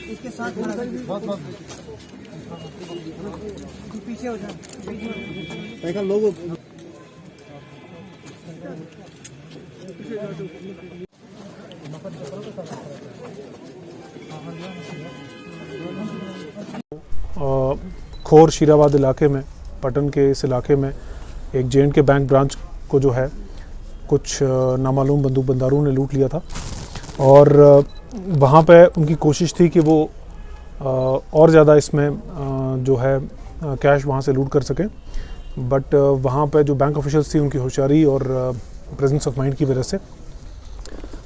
इसके साथ पीछे हो जाए लोगों खोर शीराबाद इलाके में, पटन के इस इलाके में एक जे.एंड.के बैंक ब्रांच को जो है कुछ नामालूम बंदूक बंदारों ने लूट लिया था और वहाँ पे उनकी कोशिश थी कि वो और ज़्यादा इसमें जो है कैश वहाँ से लूट कर सकें, बट वहाँ पे जो बैंक ऑफिशियल्स थी उनकी होशियारी और प्रेजेंस ऑफ माइंड की वजह से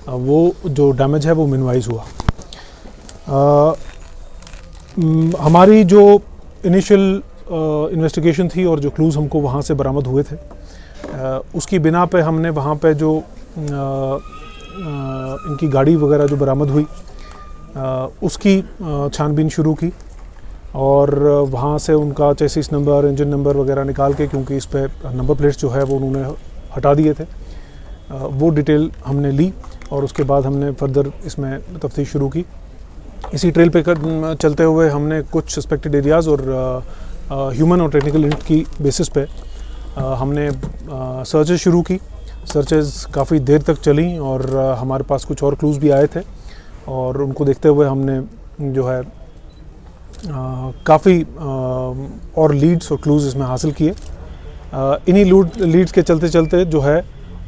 वो जो डैमेज है वो मिनिमाइज़ हुआ। हमारी जो इनिशियल इन्वेस्टिगेशन थी और जो क्लूज़ हमको वहाँ से बरामद हुए थे, उसकी बिना पे हमने वहाँ पे जो इनकी गाड़ी वगैरह जो बरामद हुई उसकी छानबीन शुरू की और वहाँ से उनका चेसिस नंबर, इंजन नंबर वगैरह निकाल के, क्योंकि इस पे नंबर प्लेट्स जो है वो उन्होंने हटा दिए थे, वो डिटेल हमने ली और उसके बाद हमने फर्दर इसमें तफ्तीश शुरू की। इसी ट्रेल पे चलते हुए हमने कुछ सस्पेक्टेड एरियाज़ और ह्यूमन और टेक्निकल हिंट की बेसिस पे हमने सर्चेस शुरू की। सर्चेस काफ़ी देर तक चली और हमारे पास कुछ और क्लूज़ भी आए थे और उनको देखते हुए हमने जो है काफ़ी और लीड्स और क्लूज़ इसमें हासिल किए। इन्हीं लीड्स के चलते चलते जो है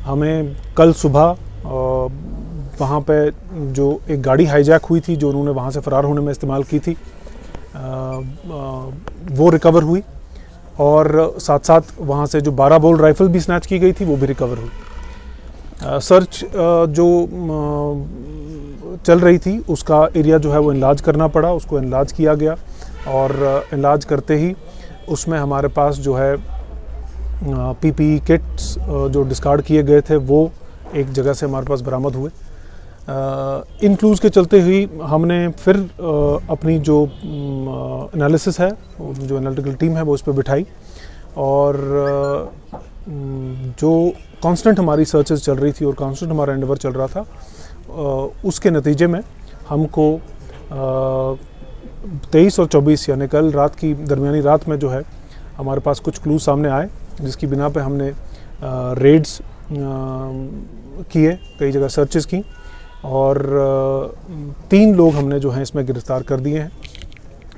हमें कल सुबह वहाँ पे जो एक गाड़ी हाईजैक हुई थी जो उन्होंने वहाँ से फ़रार होने में इस्तेमाल की थी, वो रिकवर हुई और साथ साथ वहाँ से जो 12 बोल राइफ़ल भी स्नैच की गई थी वो भी रिकवर हुई। सर्च जो चल रही थी उसका एरिया जो है वो इनलार्ज करना पड़ा, उसको इनलार्ज किया गया और इनलार्ज करते ही उसमें हमारे पास जो है पीपीई किट्स जो डिस्कार्ड किए गए थे वो एक जगह से हमारे पास बरामद हुए। इन क्लूज़ के चलते हुई हमने फिर अपनी जो एनालिसिस है, जो एनालिटिकल टीम है वो उस पर बिठाई और जो कांस्टेंट हमारी सर्चेस चल रही थी और कांस्टेंट हमारा एंडेवर चल रहा था, उसके नतीजे में हमको 23 और 24 यानी कल रात की दरमियानी रात में जो है हमारे पास कुछ क्लूज़ सामने आए, जिसकी बिना पे हमने रेड्स किए, कई जगह सर्चेस की और 3 लोग हमने जो हैं इसमें गिरफ़्तार कर दिए हैं।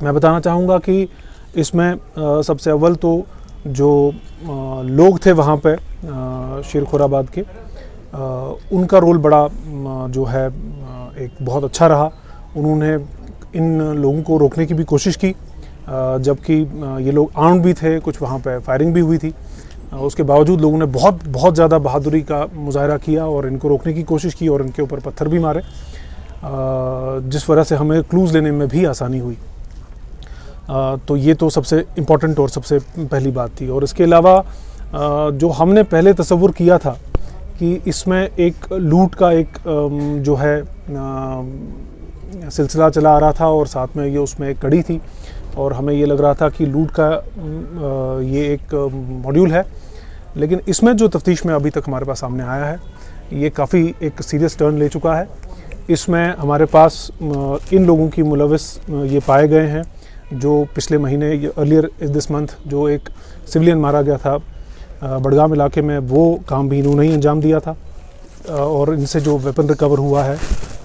मैं बताना चाहूँगा कि इसमें सबसे अव्वल तो जो लोग थे वहाँ पे शेरखुराबाद के, उनका रोल बड़ा जो है एक बहुत अच्छा रहा। उन्होंने इन लोगों को रोकने की भी कोशिश की, जबकि ये लोग आर्म्ड भी थे, कुछ वहाँ पे फायरिंग भी हुई थी। उसके बावजूद लोगों ने बहुत ज़्यादा बहादुरी का मुजाहरा किया और इनको रोकने की कोशिश की और इनके ऊपर पत्थर भी मारे, जिस वजह से हमें क्लूज़ लेने में भी आसानी हुई। तो ये तो सबसे इम्पॉर्टेंट और सबसे पहली बात थी। और इसके अलावा जो हमने पहले तसव्वुर किया था कि इसमें एक लूट का एक जो है सिलसिला चला आ रहा था और साथ में ये उसमें एक कड़ी थी और हमें ये लग रहा था कि लूट का ये एक मॉड्यूल है, लेकिन इसमें जो तफ्तीश में अभी तक हमारे पास सामने आया है ये काफ़ी एक सीरियस टर्न ले चुका है। इसमें हमारे पास इन लोगों की मुलविस ये पाए गए हैं जो पिछले महीने अर्लियर दिस मंथ जो एक सिविलियन मारा गया था बड़गाम इलाके में, वो काम भी इन्होंने ही अंजाम दिया था और इनसे जो वेपन रिकवर हुआ है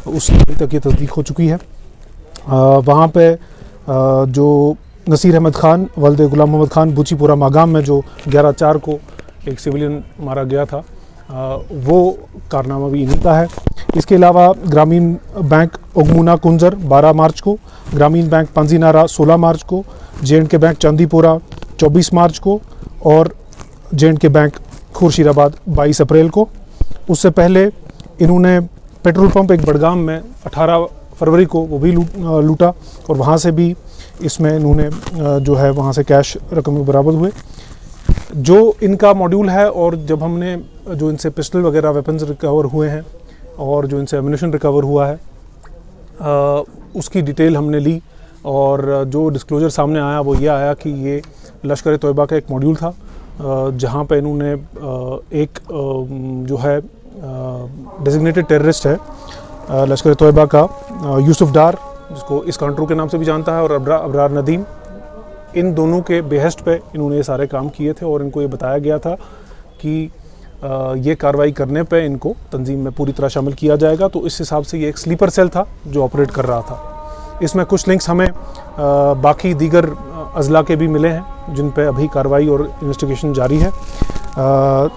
उससे अभी तक ये तस्दीक हो चुकी है। वहाँ पे जो नसीर अहमद खान वल्द गुलाम मोहम्मद खान बुचीपुरा मागाम में जो 11/4 को एक सिविलियन मारा गया था, वो कारनामा भी इन्हीं का है। इसके अलावा ग्रामीण बैंक ओगमुना कुंजर 12 मार्च को, ग्रामीण बैंक पांजीनारा 16 मार्च को, जे.एंड.के बैंक चांदीपुरा 24 मार्च को और जे.एंड.के बैंक खुर्शीदाबाद 22 अप्रैल को। उससे पहले इन्होंने पेट्रोल पंप एक बड़गाम में 18 फरवरी को वो भी लूटा और वहाँ से भी इसमें इन्होंने जो है वहाँ से कैश रकम बरामद हुए। जो इनका मॉड्यूल है और जब हमने जो इनसे पिस्टल वगैरह वेपन्स रिकवर हुए हैं और जो इनसे एम्यूनिशन रिकवर हुआ है उसकी डिटेल हमने ली और जो डिस्क्लोजर सामने आया वो ये आया कि ये लश्कर तोयबा का एक मॉड्यूल था जहाँ पे इन्होंने एक जो है डेजिग्नेटेड टेररिस्ट है लश्कर तोयबा का यूसुफ डार, जिसको इस कांट्रो के नाम से भी जानता है, और अबरार नदीम, इन दोनों के बेहस्ट पे इन्होंने ये सारे काम किए थे और इनको ये बताया गया था कि ये कार्रवाई करने पे इनको तंजीम में पूरी तरह शामिल किया जाएगा। तो इस हिसाब से ये एक स्लीपर सेल था जो ऑपरेट कर रहा था। इसमें कुछ लिंक्स हमें बाकी दीगर अजला के भी मिले हैं जिन पे अभी कार्रवाई और इन्वेस्टिगेशन जारी है।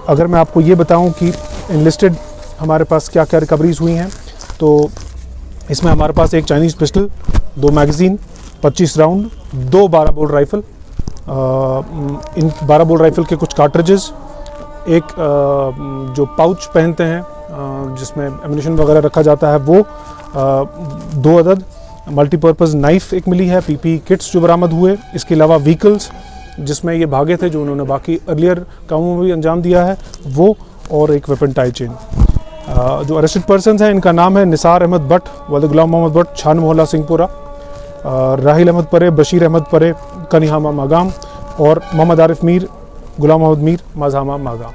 अगर मैं आपको ये बताऊं कि इनलिस्टेड हमारे पास क्या क्या रिकवरीज हुई हैं, तो इसमें हमारे पास एक Chinese pistol, 2 magazine, 25 round, 2 12 bore rifle, इन 12 बोर राइफ़ल के कुछ कार्ट्रिजेस, एक जो पाउच पहनते हैं जिसमें एम्यूनिशन वगैरह रखा जाता है वो, 2 अदद, मल्टीपर्पज़ नाइफ़ एक मिली है, पीपी किट्स जो बरामद हुए, इसके अलावा व्हीकल्स जिसमें ये भागे थे जो उन्होंने बाकी अर्लियर कामों में भी अंजाम दिया है वो, और एक वेपन टाई चेन। जो अरेस्टेड पर्सनस हैं इनका नाम है निसार अहमद भट्ट, वल्द गुलाम मोहम्मद भट्ट, छान मोहल्ला सिंहपुरा, राहिल अहमद परे, बशीर अहमद परे, कनिहामा मागाम, और मोहम्मद आरिफ मीर, गुलाम मोहम्मद मीर, मजहामा मागाम।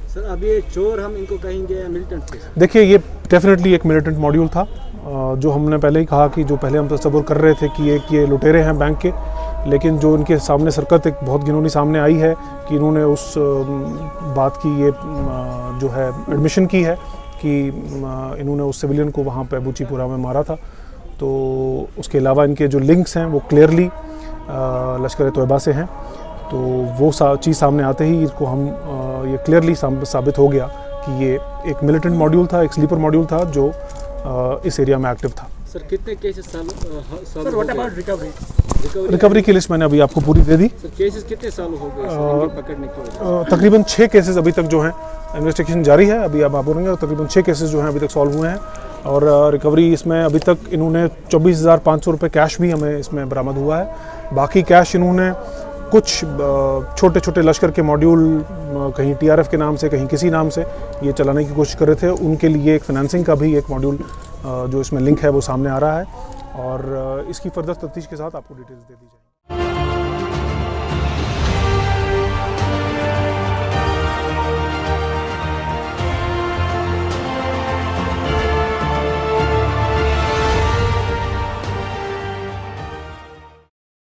सर अभी ये चोर हम इनको कहेंगे मिलिटेंट थे? देखिए ये डेफिनेटली एक मिलिटेंट मॉड्यूल था। जो हमने पहले ही कहा कि जो पहले हम तस्वुर कर रहे थे कि ये लुटेरे हैं बैंक के, लेकिन जो इनके सामने सरकत एक बहुत गिनौनी सामने आई है कि इन्होंने उस बात की ये जो है एडमिशन की है कि इन्होंने उस सिविलियन को वहाँ पे बूचीपुरा में मारा था। तो उसके अलावा इनके जो लिंक्स हैं वो क्लियरली लश्कर तोयबा से हैं। तो वो चीज़ सामने आते ही इसको हम ये क्लियरली साबित हो गया कि ये एक मिलिटेंट मॉड्यूल था, एक स्लीपर मॉड्यूल था जो इस एरिया में एक्टिव था। सर कितने cases sir what about recovery की लिस्ट मैंने अभी आपको पूरी दे दी। सर केसेस कितने साल हो गए पकड़ने के? तकरीबन 6 केसेस अभी तक जो हैं इन्वेस्टिगेशन जारी है। अभी आप बोलेंगे तकरीबन 6 केसेस जो हैं अभी तक सॉल्व हुए हैं और रिकवरी इसमें अभी तक इन्होंने 24,500 रुपये कैश भी हमें इसमें बरामद हुआ है। बाकी कैश इन्होंने कुछ छोटे छोटे लश्कर के मॉड्यूल कहीं टीआरएफ के नाम से कहीं किसी नाम से ये चलाने की कोशिश कर रहे थे, उनके लिए एक फाइनेंसिंग का भी एक मॉड्यूल जो इसमें लिंक है वो सामने आ रहा है और इसकी फर्दर तफ्तीश के साथ आपको डिटेल्स दे दी जाएगी।